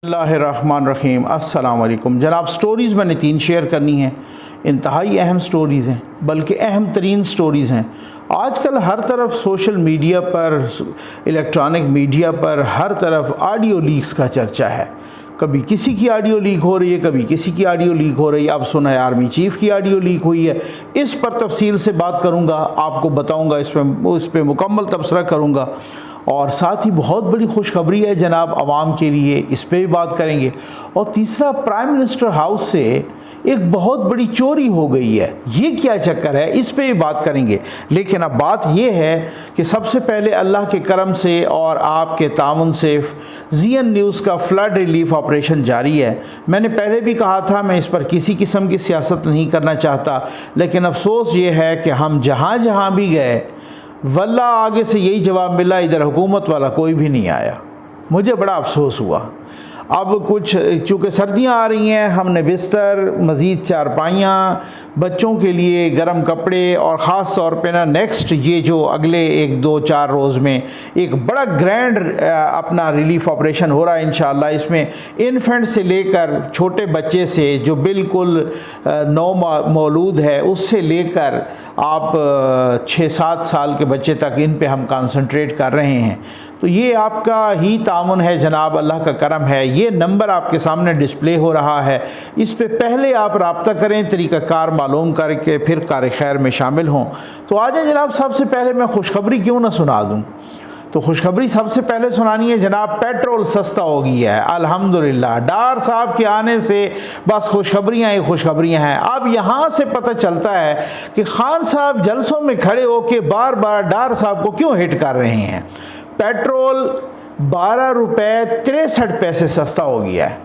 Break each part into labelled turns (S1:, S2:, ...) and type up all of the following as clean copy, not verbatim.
S1: बिस्मिल्लाहिर्रहमानिर्रहीम अस्सलाम वालेकुम जनाब। स्टोरीज़ मैंने 3 शेयर करनी हैं, इंतहाई अहम स्टोरीज़ हैं, बल्कि अहम तरीन स्टोरीज़ हैं। आजकल हर तरफ सोशल मीडिया पर, इलेक्ट्रॉनिक मीडिया पर हर तरफ ऑडियो लीक्स का चर्चा है। कभी किसी की ऑडियो लीक हो रही है, कभी किसी की ऑडियो लीक हो रही है। अब सुना है आर्मी चीफ़ की ऑडियो लीक हुई है। इस पर तफसील से बात करूँगा, आपको बताऊँगा, इस पर मुकम्मल तबसरा करूँगा। और साथ ही बहुत बड़ी खुशखबरी है जनाब आवाम के लिए, इस पे भी बात करेंगे। और तीसरा, प्राइम मिनिस्टर हाउस से एक बहुत बड़ी चोरी हो गई है, ये क्या चक्कर है, इस पे भी बात करेंगे। लेकिन अब बात ये है कि सबसे पहले अल्लाह के करम से और आपके तामुन से ज़ीएन न्यूज़ का फ्लड रिलीफ ऑपरेशन जारी है। मैंने पहले भी कहा था, मैं इस पर किसी किस्म की सियासत नहीं करना चाहता, लेकिन अफसोस ये है कि हम जहाँ जहाँ भी गए, वल्ला आगे से यही जवाब मिला, इधर हुकूमत वाला कोई भी नहीं आया। मुझे बड़ा अफसोस हुआ। अब कुछ चूँकि सर्दियाँ आ रही हैं, हमने बिस्तर, मज़ीद चारपाइयाँ, बच्चों के लिए गर्म कपड़े और ख़ास तौर पे ना नेक्स्ट ये जो अगले 1-2-4 रोज़ में एक बड़ा ग्रैंड अपना रिलीफ ऑपरेशन हो रहा है इंशाअल्लाह। इसमें इन्फेंट से लेकर छोटे बच्चे से जो बिल्कुल नौ मौलूद है, उससे लेकर आप 6-7 साल के बच्चे तक, इन पे हम कंसंट्रेट कर रहे हैं। तो ये आपका ही तामुन है जनाब, अल्लाह का करम है। ये नंबर आपके सामने डिस्प्ले हो रहा है, इस पे पहले आप राब्ता करें, तरीक़ाकार मालूम करके फिर कार खैर में शामिल हों। तो आ जाए जनाब, सबसे पहले मैं खुशखबरी क्यों ना सुना दूँ। तो खुशखबरी सबसे पहले सुनानी है जनाब, पेट्रोल सस्ता हो गया है अल्हम्दुलिल्लाह। डार साहब के आने से बस खुशखबरियाँ ही खुशखबरियाँ हैं। अब यहाँ से पता चलता है कि खान साहब जलसों में खड़े होकर बार बार डार साहब को क्यों हिट कर रहे हैं। पेट्रोल 12 रुपये 63 पैसे सस्ता हो गया है,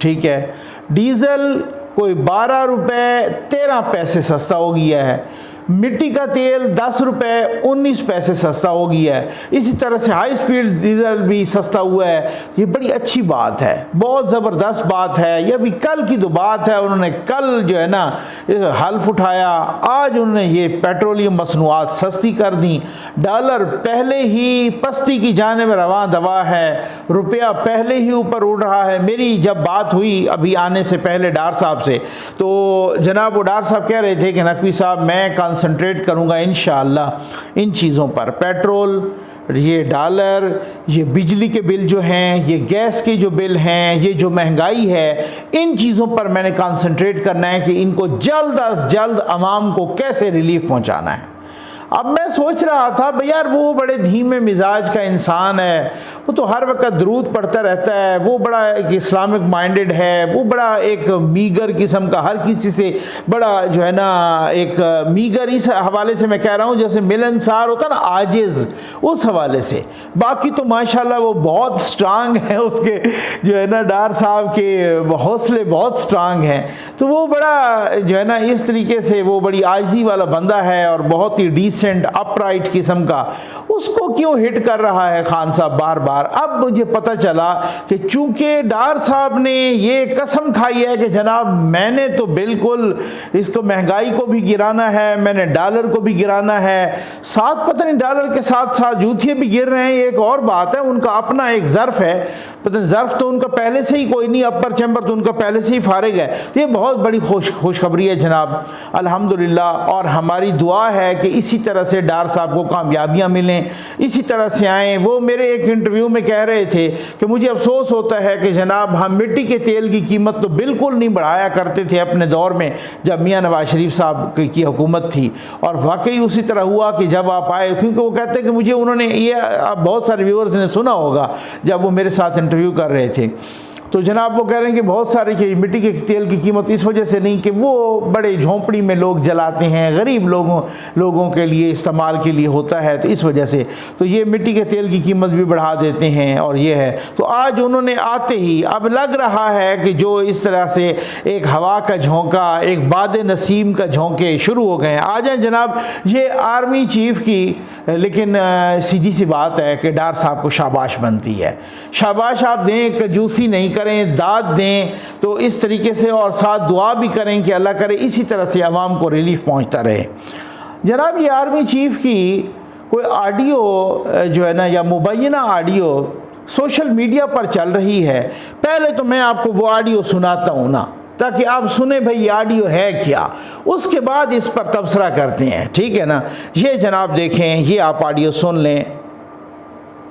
S1: ठीक है। डीज़ल कोई 12 रुपये 13 पैसे सस्ता हो गया है। मिट्टी का तेल 10 रुपये 19 पैसे सस्ता हो गया है। इसी तरह से हाई स्पीड डीजल भी सस्ता हुआ है। ये बड़ी अच्छी बात है, बहुत ज़बरदस्त बात है। ये भी कल की तो बात है, उन्होंने कल जो है ना हल्फ उठाया, आज उन्होंने ये पेट्रोलियम मसनूआत सस्ती कर दी। डॉलर पहले ही पस्ती की जानिब रवां दवा है, रुपया पहले ही ऊपर उड़ रहा है। मेरी जब बात हुई अभी आने से पहले डार साहब से, तो जनाब वो डार साहब कह रहे थे कि नकवी साहब मैं कंसंट्रेट करूंगा इंशाअल्लाह इन चीज़ों पर, पेट्रोल, ये डॉलर, ये बिजली के बिल जो हैं, ये गैस के जो बिल हैं, ये जो महंगाई है, इन चीज़ों पर मैंने कंसंट्रेट करना है कि इनको जल्द अज जल्द आवाम को कैसे रिलीफ पहुंचाना है। अब मैं सोच रहा था भाई यार, वो बड़े धीमे मिजाज का इंसान है, वो तो हर वक्त दरूद पढ़ता रहता है, वो बड़ा एक इस्लामिक माइंडेड है, वो बड़ा एक मीगर किस्म का, हर किसी से बड़ा जो है ना एक मीगर, इस हवाले से मैं कह रहा हूँ जैसे मिलनसार होता ना, आजिज़, उस हवाले से। बाकी तो माशाल्लाह वो बहुत स्ट्रांग है, उसके जो है ना डार साहब के हौसले बहुत स्ट्रांग हैं। तो वो बड़ा जो है ना इस तरीके से वो बड़ी आजिज़ी वाला बंदा है और बहुत ही डिसेंट अपराइट किस्म का। उसको क्यों हिट कर रहा है खान साहब बार बार। अब मुझे पता चला कि चूंकि डार साहब ने ये कसम खाई है कि जनाब मैंने तो बिल्कुल इसको महंगाई को भी गिराना है, मैंने डॉलर को भी गिराना है, साथ पता नहीं डॉलर के साथ साथ जूतियाँ भी गिर रहे हैं। एक और बात है, उनका अपना एक ज़र्फ है, पता नहीं ज़र्फ तो उनका पहले से ही कोई नहीं, अपर चैम्बर तो उनका पहले से ही फारिग है। तो ये बहुत बड़ी खुशखबरी है जनाब अल्हम्दुलिल्लाह। और हमारी दुआ है कि इसी तरह से डार साहब को कामयाबियाँ मिलें, इसी तरह से आएँ। वो मेरे एक इंटरव्यू में कह रहे थे कि मुझे अफसोस होता है कि जनाब हम मिट्टी के तेल की कीमत तो बिल्कुल नहीं बढ़ाया करते थे अपने दौर में जब मियाँ नवाज शरीफ साहब की हुकूमत थी। और वाकई उसी तरह हुआ कि जब आप आए, क्योंकि वो कहते हैं कि मुझे उन्होंने ये, आप बहुत सारे व्यूअर्स ने सुना होगा जब वो मेरे साथ इंटरव्यू कर रहे थे, तो जनाब वो कह रहे हैं कि बहुत सारे कि मिट्टी के तेल की कीमत इस वजह से नहीं कि वो बड़े झोंपड़ी में लोग जलाते हैं, गरीब लोगों के लिए इस्तेमाल के लिए होता है, तो इस वजह से तो ये मिट्टी के तेल की कीमत भी बढ़ा देते हैं। और ये है, तो आज उन्होंने आते ही अब लग रहा है कि जो इस तरह से एक हवा का झोंका, एक बाद नसीम का झोंके शुरू हो गए हैं। आ जाए जनाब, ये आर्मी चीफ की, लेकिन सीधी सी बात है कि डार साहब को शाबाश बनती है। शाबाश आप दें, कंजूसी नहीं करें, दाद दें, तो इस तरीके से, और साथ दुआ भी करें कि अल्लाह करे इसी तरह से आवाम को रिलीफ पहुंचता रहे। जनाब ये आर्मी चीफ की कोई ऑडियो जो है ना, या मुबैना ऑडियो सोशल मीडिया पर चल रही है। पहले तो मैं आपको वो ऑडियो सुनाता हूँ ना, ताकि आप सुने भाई ये ऑडियो है क्या, उसके बाद इस पर तबसरा करते हैं, ठीक है ना। ये जनाब देखें, ये आप ऑडियो सुन लें।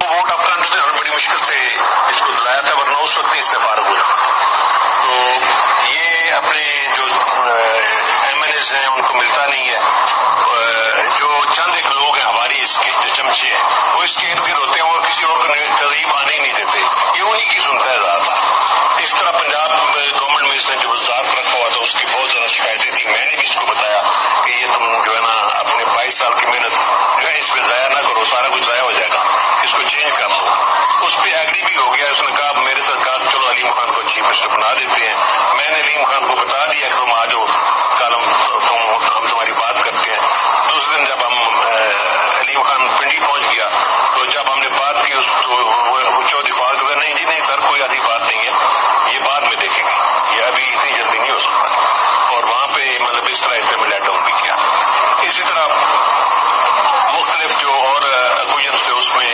S2: वोट आपका बड़ी मुश्किल से इसको दिलाया था, वरना उस वक्त इसने फारग हो जाना। तो ये अपने जो एमएनएस हैं उनको मिलता नहीं है। जो चंद एक लोग हैं हमारी इसके जो चमचे हैं वो इसके इर्द गिर्द होते हैं और किसी और को तरजीह आने ही नहीं देते, ये उन्हीं की सुनता है ज्यादा। इस तरह पंजाब गवर्नमेंट में इसने जो वजारत रखा हुआ था उसकी बहुत ज्यादा शिकायतें थी। मैंने भी इसको बताया कि ये तुम जो है ना अपने 22 साल की मेहनत जो है इस पे जाया ना करो, सारा कुछ जाया हो जाएगा, इसको चेंज कर दो। उस पर एग्री भी हो गया। उसने कहा मेरे सरकार चलो अलीम खान को चीफ मिनिस्टर बना देते हैं। मैंने अलीम खान को बता दिया कि तुम आ जाओ, कल हम तुम्हारी बात करते हैं। दूसरे दिन जब हम अलीम खान पिंडी पहुंच गया तो जब हमने बात की तो वो चौधरी फारूक कहता नहीं जी नहीं सर कोई ऐसी बात नहीं है, ये बाद में देखेंगे, ये अभी इतनी जल्दी नहीं हो सकता। और वहां पे मतलब इस तरह इसने मिला डाउन भी किया। इसी तरह मुख्तलिफ जो और अकुजन से उसमें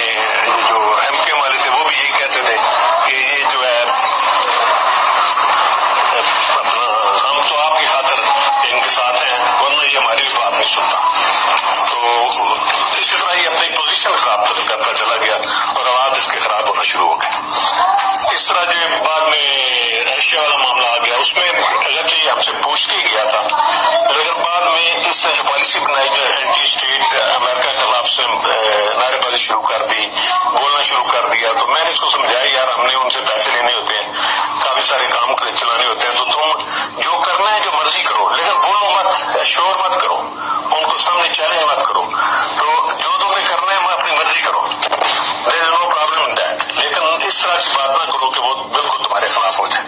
S2: जो एमके वाले थे वो भी यही कहते थे कि ये जो है अपना हम तो आपकी खातर इनके साथ हैं, वरना ये हमारी भी बात नहीं सुनता। तो इसी तरह ये अपनी पोजीशन खराब करता चला गया और हालात इसके खराब होना शुरू हो गए। इस तरह जो बाद में रशिया वाला मामला आ गया, उसमें अगर ये हमसे पूछ के गया था, लेकिन बाद में इसने जो पॉलिसी बनाई जो एंटी स्टेट अमेरिका के खिलाफ से नारेबाजी शुरू कर दी, बोलना शुरू कर दिया। तो मैंने इसको समझाया यार हमने उनसे पैसे लेने होते हैं, काफी सारे काम चलाने होते हैं, तो तुम जो करना है जो मर्जी करो, लेकिन बोलो मत, शोर मत करो, उनको सामने चैलेंज मत करो। तो जो तुम्हें करना है अपनी मर्जी करो, there is no problem in that, लेकिन इस तरह की बात ना करो कि वो बिल्कुल तुम्हारे खिलाफ हो जाए।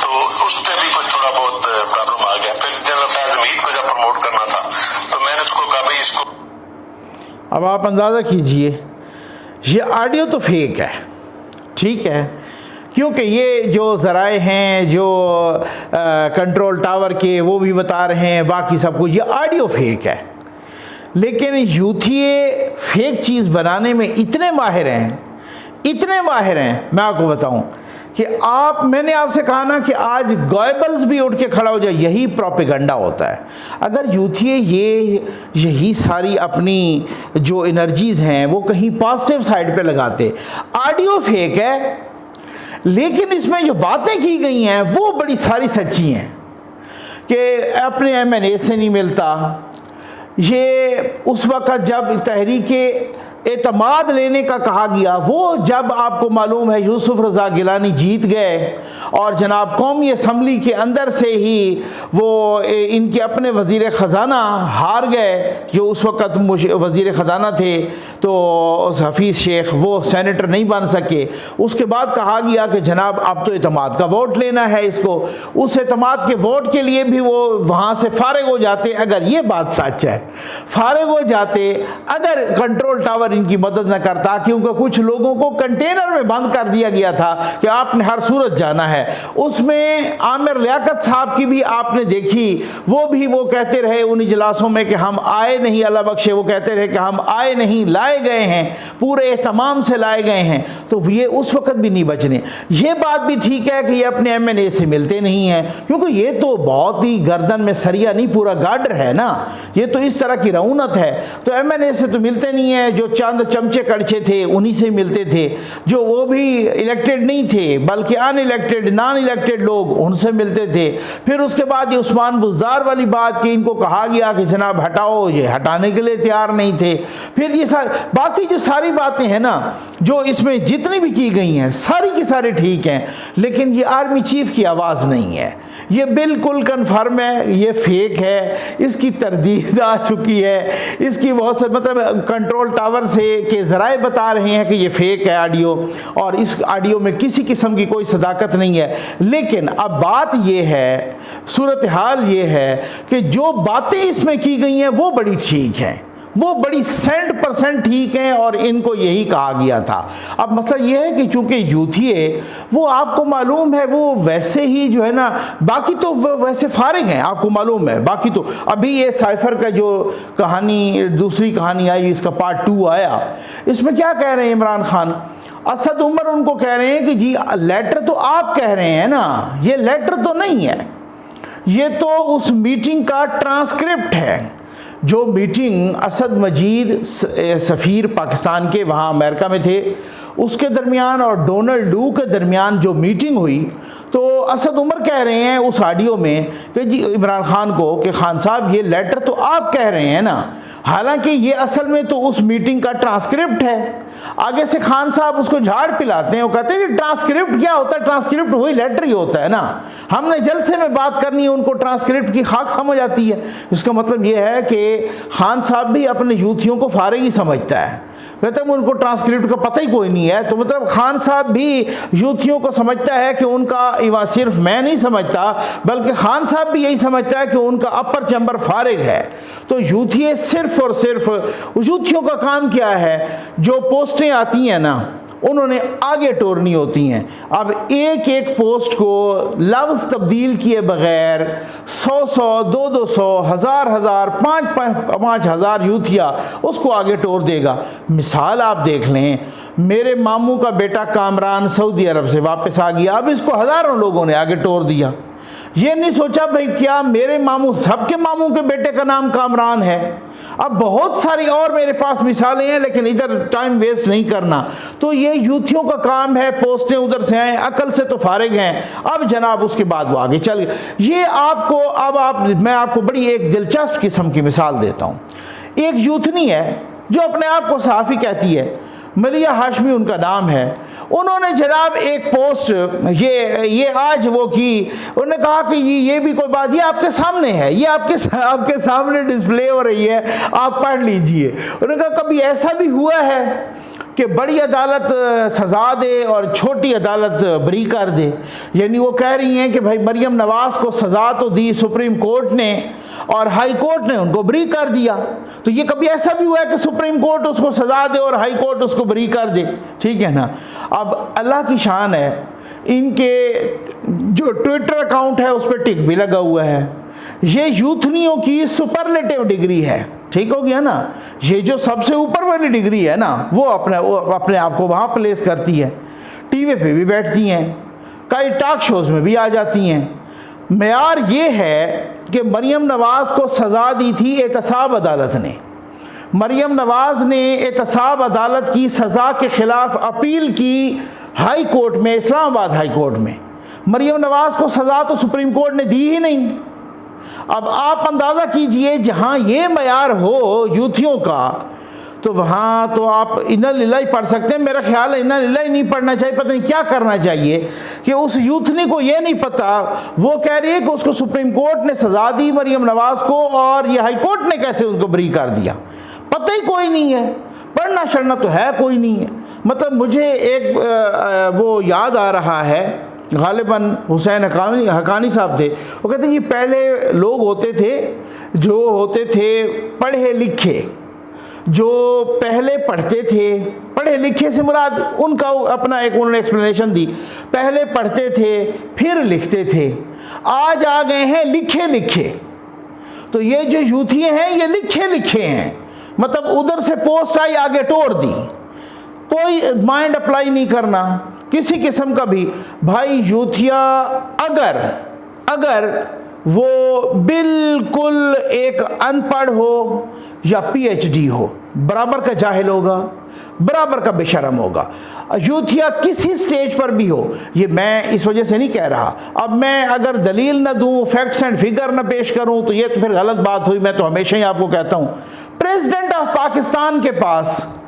S2: तो उस पर भी कुछ थोड़ा बहुत प्रॉब्लम आ गया। फिर जनरल फैज हमीद को जब प्रमोट करना था तो मैंने उसको कहा भाई इसको।
S1: अब आप अंदाज़ा कीजिए, ये ऑडियो तो फेक है, ठीक है, क्योंकि ये जो ज़राए हैं जो कंट्रोल टावर के वो भी बता रहे हैं, बाकी सब कुछ, ये ऑडियो फेक है। लेकिन यूथिए फेक चीज़ बनाने में इतने माहिर हैं, इतने माहिर हैं, मैं आपको बताऊं कि मैंने आपसे कहा ना कि आज गॉयबल्स भी उठ के खड़ा हो जाए, यही प्रोपेगेंडा होता है। अगर यूथिए यही सारी अपनी जो एनर्जीज़ हैं वो कहीं पॉजिटिव साइड पे लगाते। ऑडियो फेक है, लेकिन इसमें जो बातें की गई हैं वो बड़ी सारी सच्ची हैं कि अपने एमएनए से नहीं मिलता। ये उस वक़्त जब तहरीके एतमाद लेने का कहा गया, वो जब आपको मालूम है यूसुफ रज़ा गिलानी जीत गए और जनाब कौमी असम्बली के अंदर से ही वो इनके अपने वज़ीर ख़ज़ाना हार गए, जो उस वक़्त वज़ीर ख़ज़ाना थे, तो हफीज़ शेख वो सेनेटर नहीं बन सके। उसके बाद कहा गया कि जनाब अब तो एतमाद का वोट लेना है इसको। उस एतमाद के वोट के लिए भी वो वहाँ से फारिग हो जाते। अगर ये बात सच है, फारिग हो जाते अगर कंट्रोल टावर इनकी मदद न करता, क्योंकि कुछ लोगों को कंटेनर में बंद कर दिया गया था कि आपने हर सूरत जाना है। उसमें आमिर लियाकत साहब की भी आपने देखी, वो कहते रहे उन इजलासों में कि हम आए नहीं, अल्लाह बख्शे, वो कहते रहे कि हम आए नहीं, लाए गए हैं, पूरे एहतमाम से लाए गए हैं। तो ये उस वक्त भी नहीं बचने। ये बात भी ठीक है कि ये अपने एमएनए से मिलते नहीं हैं, क्योंकि ये तो बहुत ही गर्दन में सरिया नहीं, पूरा गार्डर है ना, ये तो इस तरह की रऊनत है। तो एमएनए से तो मिलते नहीं है, जो चंद चमचे कड़छे थे उन्हीं से मिलते थे, जो वो भी इलेक्टेड नहीं थे बल्कि अनइलेक्टेड नॉन इलेक्टेड लोग, उनसे मिलते थे। फिर उसके बाद ये उस्मान बुज़दार वाली बात कि इनको कहा गया कि जनाब हटाओ, ये हटाने के लिए तैयार नहीं थे। फिर ये बाकी जो सारी बातें हैं ना, जो इसमें जितनी भी की गई हैं सारी की सारी ठीक हैं, लेकिन ये आर्मी चीफ की आवाज़ नहीं है, ये बिल्कुल कन्फर्म है, ये फेक है, इसकी तरदीद आ चुकी है, इसकी बहुत से मतलब कंट्रोल टावर से के ज़राए बता रहे हैं कि ये फेक है ऑडियो, और इस ऑडियो में किसी किस्म की कोई सदाकत नहीं है। लेकिन अब बात ये है, सूरत हाल ये है कि जो बातें इसमें की गई हैं वो बड़ी ठीक हैं, वो बड़ी 100% ठीक हैं, और इनको यही कहा गया था। अब मसला ये है कि चूंकि यूथिए वो आपको मालूम है वो वैसे ही जो है ना, बाकी तो वैसे फारिग हैं, आपको मालूम है। बाकी तो अभी ये साइफर का जो कहानी, दूसरी कहानी आई, इसका पार्ट 2 आया, इसमें क्या कह रहे हैं इमरान खान, असद उमर उनको कह रहे हैं कि जी लेटर तो आप कह रहे हैं ना, ये लेटर तो नहीं है, ये तो उस मीटिंग का ट्रांसक्रिप्ट है। जो मीटिंग असद मजीद सफ़ीर पाकिस्तान के वहाँ अमेरिका में थे उसके दरमियान और डोनाल्ड लू के दरमियान जो मीटिंग हुई, तो असद उमर कह रहे हैं उस ऑडियो में कि जी इमरान खान को कि खान साहब ये लेटर तो आप कह रहे हैं ना, हालांकि ये असल में तो उस मीटिंग का ट्रांसक्रिप्ट है। आगे से खान साहब उसको झाड़ पिलाते हैं, वो कहते हैं कि ट्रांसक्रिप्ट क्या होता है, ट्रांसक्रिप्ट वही लेटर ही होता है ना, हमने जलसे में बात करनी है, उनको ट्रांसक्रिप्ट की खाक समझ आती है। इसका मतलब ये है कि खान साहब भी अपने यूथियों को फारिग ही समझता है, कहते हैं उनको ट्रांसक्रिप्ट का पता ही कोई नहीं है। तो मतलब खान साहब भी यूथियों को समझता है कि उनका सिर्फ मैं नहीं समझता बल्कि खान साहब भी यही समझता है कि उनका अपर चैम्बर फारिग है। तो यूथी सिर्फ और सिर्फ यूथियों का काम क्या है, जो पोस्टें आती हैं ना उन्होंने आगे टोरनी होती हैं। अब एक एक पोस्ट को लफ्ज़ तब्दील किए बगैर 100-100, 200-200, 1000-1000, 5,000 यूथिया उसको आगे टोर देगा। मिसाल आप देख लें, मेरे मामू का बेटा कामरान सऊदी अरब से वापस आ गया, अब इसको हज़ारों लोगों ने आगे टोर दिया। ये नहीं सोचा भाई क्या मेरे मामू, सबके मामू के बेटे का नाम कामरान है। अब बहुत सारी और मेरे पास मिसालें हैं लेकिन इधर टाइम वेस्ट नहीं करना। तो ये यूथियों का काम है, पोस्टें उधर से आए, अकल से तो फारिग हैं। अब जनाब उसके बाद वो आगे चल गए। ये आपको मैं आपको बड़ी एक दिलचस्प किस्म की मिसाल देता हूँ। एक यूथनी है जो अपने आप को सहाफ़ी कहती है, मलिया हाशमी उनका नाम है। उन्होंने जनाब एक पोस्ट ये आज वो की, उन्होंने कहा कि ये भी कोई बात, ये आपके सामने है, ये आपके सामने डिस्प्ले हो रही है, आप पढ़ लीजिए। उन्होंने कहा कभी ऐसा भी हुआ है कि बड़ी अदालत सज़ा दे और छोटी अदालत बरी कर दे। यानी वो कह रही हैं कि भाई मरियम नवाज़ को सज़ा तो दी सुप्रीम कोर्ट ने और हाई कोर्ट ने उनको बरी कर दिया, तो ये कभी ऐसा भी हुआ है कि सुप्रीम कोर्ट उसको सज़ा दे और हाई कोर्ट उसको बरी कर दे? ठीक है ना। अब अल्लाह की शान है, इनके जो ट्विटर अकाउंट है उस पर टिक भी लगा हुआ है। ये यूथनियों की सुपरलेटिव डिग्री है, ठीक हो गया ना। ये जो सबसे ऊपर वाली डिग्री है ना वो अपने आप को वहाँ प्लेस करती है, टीवी पे भी बैठती हैं, कई टॉक शोज़ में भी आ जाती हैं। मेयार ये है कि मरियम नवाज़ को सज़ा दी थी एहतसाब अदालत ने। मरियम नवाज़ ने एहतसाब अदालत की सज़ा के ख़िलाफ़ अपील की हाई कोर्ट में, इस्लामाबाद हाई कोर्ट में। मरियम नवाज़ को सज़ा तो सुप्रीम कोर्ट ने दी ही नहीं। अब आप अंदाज़ा कीजिए, जहाँ ये मयार हो यूथियों का, तो वहाँ तो आप इन्ना लिल्लाह पढ़ सकते हैं। मेरा ख्याल है इन्ना लिल्लाह नहीं पढ़ना चाहिए, पता नहीं क्या करना चाहिए कि उस यूथनी को ये नहीं पता, वो कह रही है कि उसको सुप्रीम कोर्ट ने सज़ा दी मरियम नवाज़ को और ये हाई कोर्ट ने कैसे उनको बरी कर दिया, पता ही कोई नहीं है, पढ़ना शढ़ना तो है कोई नहीं है। मतलब मुझे एक वो याद आ रहा है, गालिबन हुसैन हकानी साहब थे, वो कहते हैं ये पहले लोग होते थे जो होते थे पढ़े लिखे, जो पहले पढ़ते थे, पढ़े लिखे से मुराद उनका अपना एक उन्होंने एक्सप्लेनेशन दी, पहले पढ़ते थे फिर लिखते थे, आज आ गए हैं लिखे लिखे। तो ये जो यूथिये हैं ये लिखे लिखे हैं, मतलब उधर से पोस्ट आई आगे टोर दी, कोई माइंड अप्लाई नहीं करना किसी किस्म का भी। भाई यूथिया अगर वो बिल्कुल एक अनपढ़ हो या पीएचडी हो, बराबर का जाहिल होगा, बराबर का बेशरम होगा। यूथिया किसी स्टेज पर भी हो, ये मैं इस वजह से नहीं कह रहा, अब मैं अगर दलील न दूं, फैक्ट्स एंड फिगर न पेश करूं तो ये तो फिर गलत बात हुई। मैं तो हमेशा ही आपको कहता हूं, प्रेसिडेंट ऑफ पाकिस्तान के पास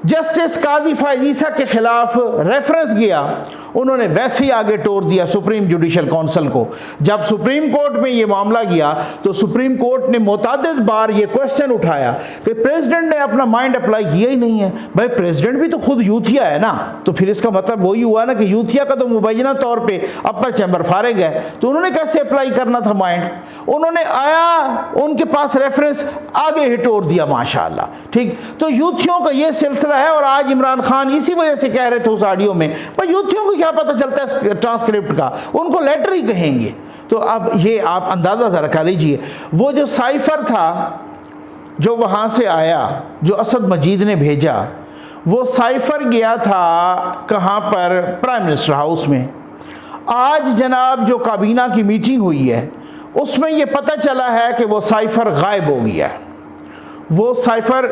S1: जस्टिस काजी फायज ईसा के खिलाफ रेफरेंस गया, उन्होंने वैसे ही आगे टोर दिया सुप्रीम जुडिशल काउंसिल को। जब सुप्रीम कोर्ट में ये मामला गया तो सुप्रीम कोर्ट ने मुतादिद बार ये क्वेश्चन उठाया कि प्रेसिडेंट ने अपना माइंड अप्लाई किया ही नहीं है। भाई प्रेसिडेंट भी तो खुद यूथिया है ना, तो फिर इसका मतलब वही हुआ ना कि यूथिया का तो मुबैना तौर पे अपर चैम्बर फारिग है, तो उन्होंने कैसे अप्लाई करना था माइंड। उन्होंने आया, उनके पास रेफरेंस, आगे ही टोर दिया माशाअल्लाह। ठीक, तो यूथियों का ये सिलसिला है। और आज इमरान खान इसी वजह से कह रहे थे उस ऑडियो में, पर यूथियों को क्या पता चलता है ट्रांसक्रिप्ट का, उनको लेटर ही कहेंगे। तो अब ये आप अंदाज़ा ज़रा कर लीजिए, वो जो साइफर था जो वहाँ से आया, जो असद मजीद ने भेजा, वो साइफर गया था कहाँ पर? प्राइम मिनिस्टर हाउस में। आज जनाब जो काबीना की मीटिंग हुई है उसमें ये पता चला है कि वो साइफर गायब हो गया। वो साइफर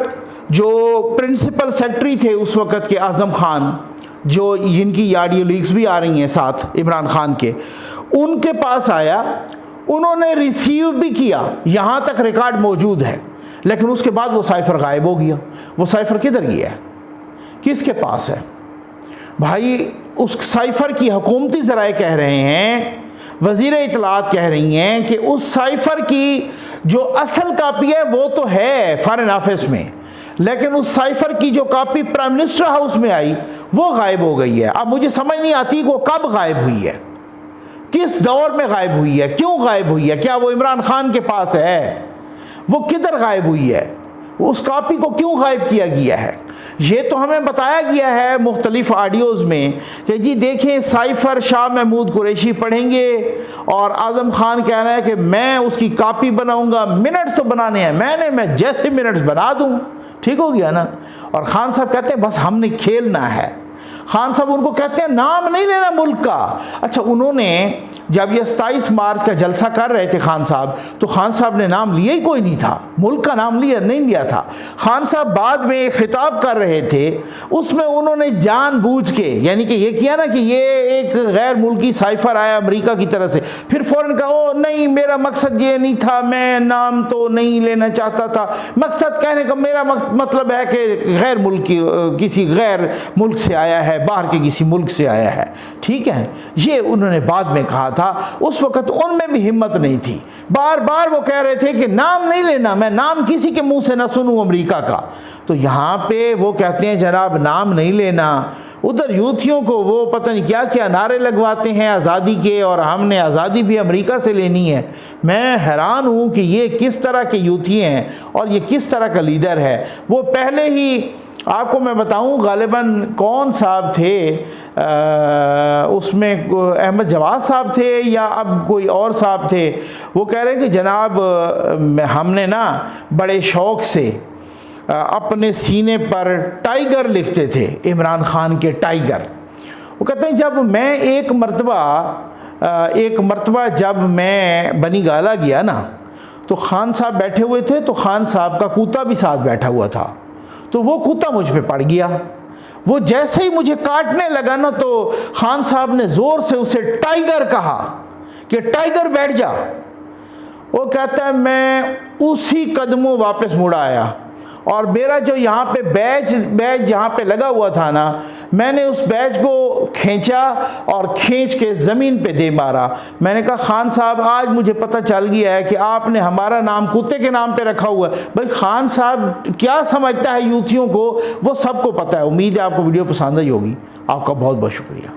S1: जो प्रिंसिपल सेक्रेटरी थे उस वक़्त के आज़म खान, जो जिनकी ऑडियो लीक्स भी आ रही हैं साथ इमरान खान के, उनके पास आया, उन्होंने रिसीव भी किया, यहाँ तक रिकॉर्ड मौजूद है, लेकिन उसके बाद वो साइफर गायब हो गया। वो साइफर किधर गया है? किसके पास है भाई? उस साइफर की हुकूमती ज़राए कह रहे हैं, वज़ीर इत्तलात कह रही हैं कि उस साइफर की जो असल कापी है वो तो है फॉरेन ऑफिस में, लेकिन उस साइफर की जो कापी प्राइम मिनिस्टर हाउस में आई वो गायब हो गई है। अब मुझे समझ नहीं आती कि वो कब गायब हुई है, किस दौर में गायब हुई है, क्यों गायब हुई है? क्या वो इमरान खान के पास है? वो किधर गायब हुई है? उस कापी को क्यों गायब किया गया है? ये तो हमें बताया गया है मुख्तलिफ ऑडियोज़ में कि जी देखें साइफर शाह महमूद कुरैशी पढ़ेंगे और आज़म खान कह रहे हैं कि मैं उसकी कापी बनाऊंगा, मिनट्स तो बनाने हैं, मैं जैसे मिनट्स बना दूं, ठीक हो गया ना। और खान साहब कहते हैं बस हमने खेलना है। खान साहब उनको कहते हैं नाम नहीं लेना मुल्क का। अच्छा, उन्होंने जब ये 27 मार्च का जलसा कर रहे थे खान साहब, तो खान साहब ने नाम लिया ही कोई नहीं था, मुल्क का नाम नहीं लिया था। खान साहब बाद में एक खिताब कर रहे थे, उसमें उन्होंने जानबूझ के यानी कि ये किया ना कि ये एक गैर मुल्की साइफर आया अमेरिका की तरफ से, फिर फ़ौरन कहा ओ नहीं मेरा मकसद ये नहीं था, मैं नाम तो नहीं लेना चाहता था, मकसद कहने का मेरा मतलब है कि गैर मुल्की किसी गैर मुल्क से आया है, बाहर के किसी मुल्क से आया है, ठीक है। ये उन्होंने बाद में कहा था, उस वक्त उनमें भी हिम्मत नहीं थी। बार बार वो कह रहे थे कि नाम नहीं लेना, मैं नाम किसी के मुंह से ना सुनूं अमेरिका का। तो यहाँ पे वो कहते हैं जनाब नाम नहीं लेना। उधर यूथियों को वो पता नहीं क्या क्या नारे लगवाते हैं आज़ादी के, और हमने आज़ादी भी अमेरिका से लेनी है। मैं हैरान हूँ कि ये किस तरह के यूथी हैं और ये किस तरह का लीडर है। वो पहले ही आपको मैं बताऊं गालिबन कौन साहब थे, उसमें अहमद जवाद साहब थे या अब कोई और साहब थे, वो कह रहे हैं कि जनाब हमने ना बड़े शौक़ से अपने सीने पर टाइगर लिखते थे, इमरान खान के टाइगर। वो कहते हैं जब मैं एक मरतबा जब मैं बनी गाला गया ना, तो खान साहब बैठे हुए थे, तो खान साहब का कुत्ता भी साथ बैठा हुआ था, तो वो कुत्ता मुझ पे पड़ गया। वो जैसे ही मुझे काटने लगा ना, तो खान साहब ने ज़ोर से उसे टाइगर कहा कि टाइगर बैठ जा। वो कहता है मैं उसी कदमों वापस मुड़ आया और मेरा जो यहाँ पे बैज जहाँ पे लगा हुआ था ना, मैंने उस बैज को खींचा और खींच के ज़मीन पे दे मारा। मैंने कहा खान साहब आज मुझे पता चल गया है कि आपने हमारा नाम कुत्ते के नाम पे रखा हुआ है। भाई खान साहब क्या समझता है यूथियों को, वो सबको पता है। उम्मीद है आपको वीडियो पसंद आई होगी। आपका बहुत बहुत शुक्रिया।